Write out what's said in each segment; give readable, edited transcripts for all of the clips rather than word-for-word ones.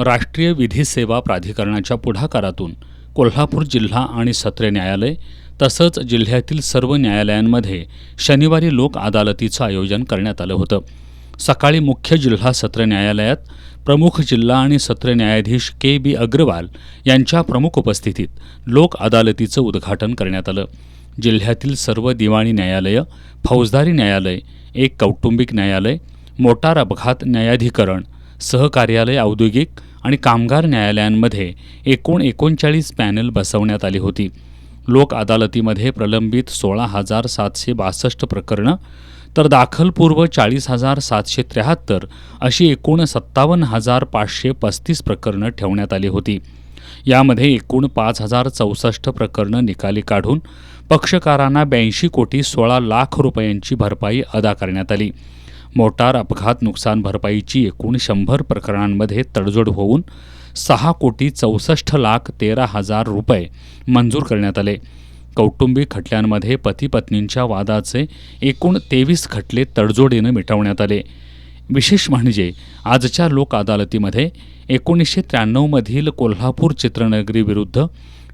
राष्ट्रीय विधी सेवा प्राधिकरणाच्या पुढाकारातून कोल्हापूर जिल्हा आणि सत्र न्यायालय तसंच जिल्ह्यातील सर्व न्यायालयांमध्ये शनिवारी लोक अदालतीचं आयोजन करण्यात आलं होतं. सकाळी मुख्य जिल्हा सत्र न्यायालयात प्रमुख जिल्हा आणि सत्र न्यायाधीश के.बी. अग्रवाल यांच्या प्रमुख उपस्थितीत लोक अदालतीचं उद्घाटन करण्यात आलं. जिल्ह्यातील सर्व दिवाणी न्यायालय, फौजदारी न्यायालय, एक कौटुंबिक न्यायालय, मोटार अपघात न्यायाधिकरण, सहकार्यालय, औद्योगिक आणि कामगार न्यायालयांमध्ये एकूण 39 पॅनल बसवण्यात आली होती. लोक अदालतीमध्ये प्रलंबित 16,762 प्रकरणं तर दाखलपूर्व 40,773 अशी एकूण 57,535 प्रकरणं ठेवण्यात आली होती. यामध्ये एकूण 5,064 प्रकरणं निकाली काढून पक्षकारांना 82 कोटी 16 लाख रुपयांची भरपाई अदा करण्यात आली. मोटार अपघात नुकसान भरपाईची एकूण 100 प्रकरणांमध्ये तडजोड होऊन 6 कोटी 64 लाख 13 हजार रुपये मंजूर करण्यात आले. कौटुंबिक खटल्यांमध्ये पती पत्नींच्या वादाचे एकूण 23 खटले तडजोडीनं मिटवण्यात आले. विशेष म्हणजे आजच्या लोक अदालतीमध्ये 1993मधील कोल्हापूर चित्रनगरी विरुद्ध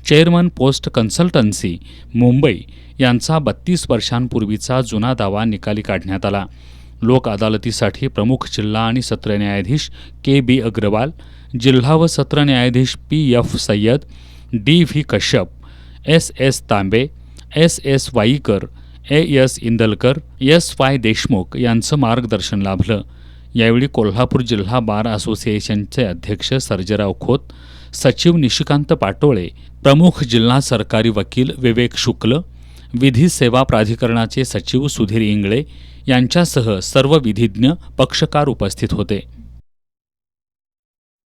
चेअरमन पोस्ट कन्सल्टन्सी मुंबई यांचा 32 वर्षांपूर्वीचा जुना दावा निकाली काढण्यात आला. लोक अदालतीसाठी प्रमुख जिल्हा आणि सत्र न्यायाधीश के.बी. अग्रवाल, जिल्हा व सत्र न्यायाधीश PF. Syed, DV. Kashyap, SS. तांबे, एस.एस. वाईकर, ए.एस. इंदलकर, एस.वाय. देशमुख यांचं मार्गदर्शन लाभलं. यावेळी कोल्हापूर जिल्हा बार असोसिएशनचे अध्यक्ष सर्जेराव खोत, सचिव निशिकांत पाटोळे, प्रमुख जिल्हा सरकारी वकील विवेक शुक्ल, विधी सेवा प्राधिकरणाचे सचिव सुधीर इंगळे यांच्यासह सर्व विधिज्ञ पक्षकार उपस्थित होते.